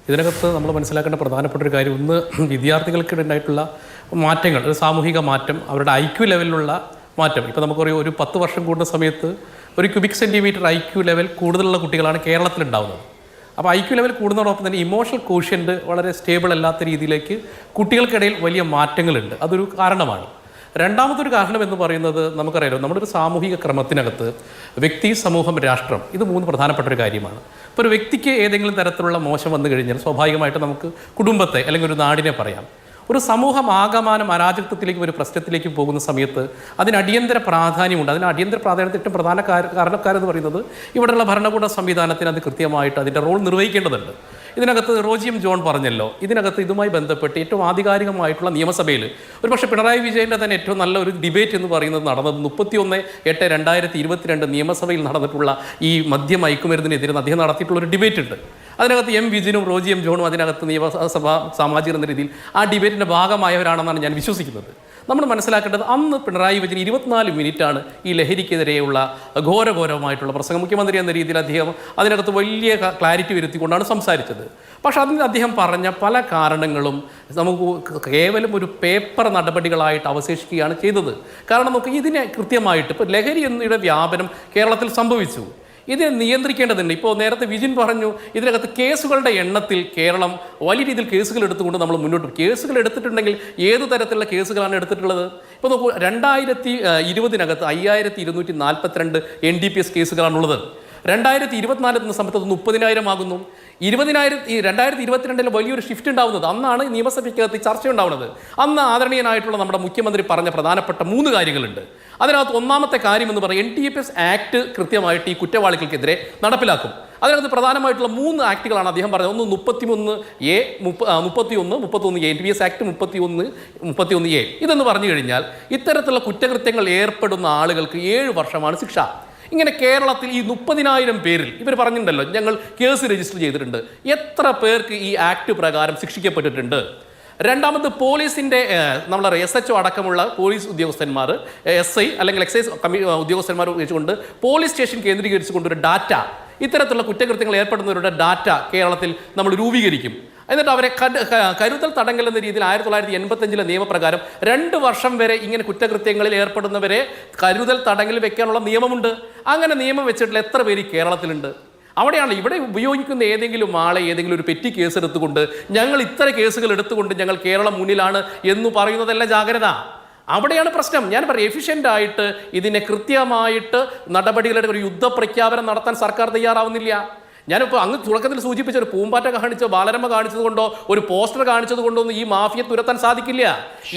ഇതിനകത്ത് നമ്മൾ മനസ്സിലാക്കേണ്ട പ്രധാനപ്പെട്ട ഒരു കാര്യം, ഒന്ന് വിദ്യാർത്ഥികൾക്കിടയിലായിട്ടുള്ള മാറ്റങ്ങൾ, ഒരു സാമൂഹിക മാറ്റം, അവരുടെ ഐക്യു ലെവലിലുള്ള മാറ്റം. ഇപ്പോൾ നമുക്കറിയാം, ഒരു 10 വർഷം കൂടുന്ന സമയത്ത് ഒരു ക്യൂബിക് സെൻറ്റിമീറ്റർ ഐക്യു ലെവൽ കൂടുതലുള്ള കുട്ടികളാണ് കേരളത്തിലുണ്ടാവുന്നത്. അപ്പോൾ ഐക്യു ലെവൽ കൂടുന്നതോടൊപ്പം തന്നെ ഇമോഷണൽ കോഷ്യൻ്റ് വളരെ സ്റ്റേബിൾ അല്ലാത്ത രീതിയിലേക്ക് കുട്ടികൾക്കിടയിൽ വലിയ മാറ്റങ്ങളുണ്ട്. അതൊരു കാരണമാണ്. രണ്ടാമതൊരു കാരണം എന്ന് പറയുന്നത് നമുക്കറിയാലോ, നമ്മുടെ ഒരു സാമൂഹിക ക്രമത്തിനകത്ത് വ്യക്തി, സമൂഹം, രാഷ്ട്രം, ഇത് 3 പ്രധാനപ്പെട്ട ഒരു കാര്യമാണ്. ഇപ്പോൾ ഒരു വ്യക്തിക്ക് ഏതെങ്കിലും തരത്തിലുള്ള മോശം വന്നു കഴിഞ്ഞാൽ സ്വാഭാവികമായിട്ട് നമുക്ക് കുടുംബത്തെ അല്ലെങ്കിൽ ഒരു നാടിനെ പറയാം. ഒരു സമൂഹം ആകമാനം അരാജകത്വത്തിലേക്കും ഒരു പ്രശ്നത്തിലേക്കും പോകുന്ന സമയത്ത് അതിന് അടിയന്തര പ്രാധാന്യമുണ്ട്. അതിന് അടിയന്തര പ്രാധാന്യത്തിന് ഏറ്റവും പ്രധാന കാരണക്കാരെന്ന് പറയുന്നത് ഇവിടെയുള്ള ഭരണകൂട സംവിധാനത്തിന് അത് കൃത്യമായിട്ട് അതിൻ്റെ റോൾ നിർവഹിക്കേണ്ടതുണ്ട്. ഇതിനകത്ത് റോജി എം ജോൺ പറഞ്ഞല്ലോ, ഇതിനകത്ത് ഇതുമായി ബന്ധപ്പെട്ട് ഏറ്റവും ആധികാരികമായിട്ടുള്ള നിയമസഭയിൽ ഒരുപക്ഷെ പിണറായി വിജയൻ്റെ തന്നെ ഏറ്റവും നല്ല ഒരു ഡിബേറ്റ് എന്ന് പറയുന്നത് നടന്നത് 31/8/2022 നിയമസഭയിൽ നടന്നിട്ടുള്ള ഈ മദ്യ മയക്കുമരുന്നിനെതിരെ അദ്ദേഹം നടത്തിയിട്ടുള്ളൊരു ഡിബേറ്റ് ഉണ്ട്. അതിനകത്ത് എം വിജിനും റോജി എം ജോണും അതിനകത്ത് നിയമസഭ സാമാജികർ എന്ന രീതിയിൽ ആ ഡിബേറ്റിൻ്റെ ഭാഗമായവരാണെന്നാണ് ഞാൻ വിശ്വസിക്കുന്നത്. നമ്മൾ മനസ്സിലാക്കേണ്ടത്, അന്ന് പിണറായി വിജയൻ 24 മിനിറ്റാണ് ഈ ലഹരിക്കെതിരെയുള്ള ഘോരമായിട്ടുള്ള പ്രസംഗം. മുഖ്യമന്ത്രി എന്ന രീതിയിൽ അദ്ദേഹം അതിനകത്ത് വലിയ ക്ലാരിറ്റി വരുത്തിക്കൊണ്ടാണ് സംസാരിച്ചത്. പക്ഷെ അതിന് അദ്ദേഹം പറഞ്ഞ പല കാരണങ്ങളും നമുക്ക് കേവലം ഒരു പേപ്പർ നടപടികളായിട്ട് അവശേഷിക്കുകയാണ് ചെയ്തത്. കാരണം നമുക്ക് ഇതിനെ കൃത്യമായിട്ട്, ഇപ്പോൾ ലഹരി എന്നയുടെ വ്യാപനം കേരളത്തിൽ സംഭവിച്ചു, ഇതിനെ നിയന്ത്രിക്കേണ്ടതുണ്ട്. ഇപ്പോൾ നേരത്തെ വിജിൻ പറഞ്ഞു, ഇതിനകത്ത് കേസുകളുടെ എണ്ണത്തിൽ കേരളം വലിയ രീതിയിൽ കേസുകൾ എടുത്തുകൊണ്ട് നമ്മൾ മുന്നോട്ട് കേസുകൾ എടുത്തിട്ടുണ്ടെങ്കിൽ ഏത് തരത്തിലുള്ള കേസുകളാണ് എടുത്തിട്ടുള്ളത്? ഇപ്പോൾ നോക്കൂ, 2020 5242 NDPS കേസുകളാണുള്ളത്. 2024 എന്ന സമയത്ത് അത് 30,000 ആകുന്നു. 2022 വലിയൊരു ഷിഫ്റ്റ് ഉണ്ടാവുന്നത് അന്നാണ് നിയമസഭയ്ക്കകത്ത് ചർച്ച ഉണ്ടാവുന്നത്. അന്ന് ആദരണീയനായിട്ടുള്ള നമ്മുടെ മുഖ്യമന്ത്രി പറഞ്ഞ പ്രധാനപ്പെട്ട 3 കാര്യങ്ങളുണ്ട്. അതിനകത്ത് ഒന്നാമത്തെ കാര്യം എന്ന് പറയുന്നത് NDPS ആക്ട് കൃത്യമായിട്ട് ഈ കുറ്റവാളികൾക്കെതിരെ നടപ്പിലാക്കും. അതിനകത്ത് പ്രധാനമായിട്ടുള്ള 3 ആക്ടുകളാണ് അദ്ദേഹം പറഞ്ഞത്. ഒന്ന് 31A, 31A NDPS act 31A. ഇതെന്ന് പറഞ്ഞു കഴിഞ്ഞാൽ ഇത്തരത്തിലുള്ള കുറ്റകൃത്യങ്ങൾ ഏർപ്പെടുന്ന ആളുകൾക്ക് 7 വർഷമാണ് ശിക്ഷ. ഇങ്ങനെ കേരളത്തിൽ ഈ 30,000 പേരിൽ ഇവർ പറഞ്ഞിട്ടുണ്ടല്ലോ, ഞങ്ങൾ കേസ് രജിസ്റ്റർ ചെയ്തിട്ടുണ്ട്. എത്ര പേർക്ക് ഈ ആക്ട് പ്രകാരം ശിക്ഷിക്കപ്പെട്ടിട്ടുണ്ട്? രണ്ടാമത് പോലീസിൻ്റെ നമ്മളെ SHO അടക്കമുള്ള പോലീസ് ഉദ്യോഗസ്ഥന്മാർ, SI അല്ലെങ്കിൽ എക്സൈസ് ഉദ്യോഗസ്ഥന്മാർ വെച്ചുകൊണ്ട് പോലീസ് സ്റ്റേഷൻ കേന്ദ്രീകരിച്ചുകൊണ്ടൊരു ഡാറ്റ, ഇത്തരത്തിലുള്ള കുറ്റകൃത്യങ്ങൾ ഏർപ്പെടുന്നവരുടെ ഡാറ്റ കേരളത്തിൽ നമ്മൾ രൂപീകരിക്കും. എന്നിട്ട് അവരെ കരുതൽ തടങ്കൽ എന്ന രീതിയിൽ 1985 നിയമപ്രകാരം 2 വർഷം വരെ ഇങ്ങനെ കുറ്റകൃത്യങ്ങളിൽ ഏർപ്പെടുന്നവരെ കരുതൽ തടങ്കൽ വെക്കാനുള്ള നിയമമുണ്ട്. അങ്ങനെ നിയമം വെച്ചിട്ടുള്ള എത്ര പേര് കേരളത്തിലുണ്ട്? അവിടെയാണ് ഇവിടെ ഉപയോഗിക്കുന്ന ഏതെങ്കിലും ആളെ ഏതെങ്കിലും ഒരു പെറ്റി കേസ് എടുത്തുകൊണ്ട് ഞങ്ങൾ ഇത്ര കേസുകൾ എടുത്തുകൊണ്ട് ഞങ്ങൾ കേരളം മുന്നിലാണ് എന്ന് പറയുന്നതല്ല ജാഗ്രത. അവിടെയാണ് പ്രശ്നം. ഞാൻ പറയും, എഫിഷ്യൻ്റ് ആയിട്ട് ഇതിനെ കൃത്യമായിട്ട് നടപടികളുടെ ഒരു യുദ്ധപ്രഖ്യാപനം നടത്താൻ സർക്കാർ തയ്യാറാവുന്നില്ല. ഞാനിപ്പോൾ അങ്ങ് തുടക്കത്തിൽ സൂചിപ്പിച്ച ഒരു പൂമ്പാറ്റ കാണിച്ചോ ബാലരമ കാണിച്ചത് കൊണ്ടോ ഒരു പോസ്റ്റർ കാണിച്ചത് കൊണ്ടോ ഒന്നും ഈ മാഫിയെ തുരത്താൻ സാധിക്കില്ല.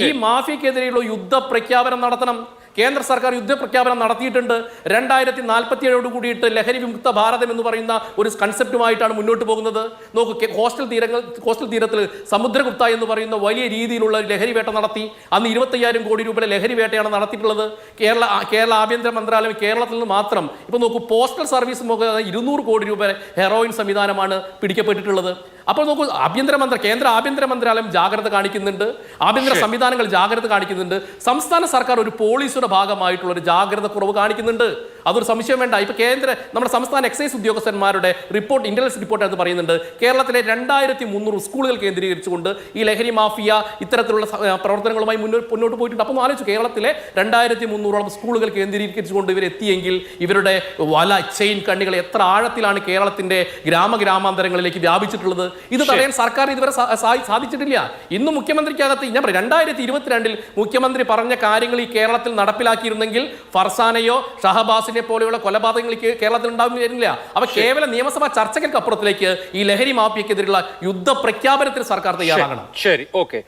ഈ മാഫിയക്കെതിരെയുള്ള യുദ്ധപ്രഖ്യാപനം നടത്തണം. കേന്ദ്ര സർക്കാർ യുദ്ധപ്രഖ്യാപനം നടത്തിയിട്ടുണ്ട്. 2047 കൂടിയിട്ട് ലഹരി വിമുക്ത ഭാരതം എന്ന് പറയുന്ന ഒരു കൺസെപ്റ്റുമായിട്ടാണ് മുന്നോട്ട് പോകുന്നത്. നോക്കൂ, കോസ്റ്റൽ തീരത്തിൽ സമുദ്രഗുപ്ത എന്ന് പറയുന്ന വലിയ രീതിയിലുള്ള ലഹരി വേട്ട നടത്തി. അന്ന് 25,000 കോടി രൂപയുടെ ലഹരി വേട്ടയാണ് നടത്തിയിട്ടുള്ളത്. കേരള ആഭ്യന്തര മന്ത്രാലയം കേരളത്തിൽ നിന്ന് മാത്രം ഇപ്പോൾ നോക്കൂ, പോസ്റ്റൽ സർവീസ് മുഖേന 200 കോടി രൂപ ഹെറോയിൻ സംവിധാനമാണ് പിടിക്കപ്പെട്ടിട്ടുള്ളത്. അപ്പോൾ നോക്കൂ, കേന്ദ്ര ആഭ്യന്തര മന്ത്രാലയം ജാഗ്രത കാണിക്കുന്നുണ്ട്, ആഭ്യന്തര സംവിധാനങ്ങൾ ജാഗ്രത കാണിക്കുന്നുണ്ട്. സംസ്ഥാന സർക്കാർ ഒരു പോലീസുടെ ഭാഗമായിട്ടുള്ള ഒരു ജാഗ്രത കുറവ് കാണിക്കുന്നുണ്ട്. അതൊരു സംശയം വേണ്ട. ഇപ്പോൾ നമ്മുടെ സംസ്ഥാന എക്സൈസ് ഉദ്യോഗസ്ഥന്മാരുടെ റിപ്പോർട്ട്, ഇന്റലിജൻസ് റിപ്പോർട്ട് എന്ന് പറയുന്നുണ്ട്, കേരളത്തിലെ 2300 സ്കൂളുകൾ കേന്ദ്രീകരിച്ചുകൊണ്ട് ഈ ലഹരി മാഫിയ ഇത്തരത്തിലുള്ള പ്രവർത്തനങ്ങളുമായി മുന്നോട്ട് പോയിട്ടുണ്ട്. അപ്പോൾ ആലോചിച്ചു, കേരളത്തിലെ 2300 സ്കൂളുകൾ കേന്ദ്രീകരിച്ചുകൊണ്ട് ഇവരെത്തിയെങ്കിൽ ഇവരുടെ വല ചെയിൻ കണ്ണികൾ എത്ര ആഴത്തിലാണ് കേരളത്തിന്റെ ഗ്രാമാന്തരങ്ങളിലേക്ക് വ്യാപിച്ചിട്ടുള്ളത്. ഇത് തടയാൻ സർക്കാർ ഇതുവരെ സാധിച്ചിട്ടില്ല. ഇന്ന് മുഖ്യമന്ത്രിക്കകത്ത് ഞാൻ പറയും, 2022 മുഖ്യമന്ത്രി പറഞ്ഞ കാര്യങ്ങൾ ഈ കേരളത്തിൽ നടപ്പിലാക്കിയിരുന്നെങ്കിൽ ഫർസാനയോ ഷഹബാസിനെ പോലെയുള്ള കൊലപാതകങ്ങൾ കേരളത്തിൽ ഉണ്ടാവുന്നില്ല. അവ കേവല നിയമസഭാ ചർച്ചകൾക്ക് അപ്പുറത്തിലേക്ക് ഈ ലഹരി മാഫിയക്കെതിരെയുള്ള യുദ്ധ പ്രഖ്യാപനത്തിന് സർക്കാർ തയ്യാറാകണം. ശരി, ഓക്കെ.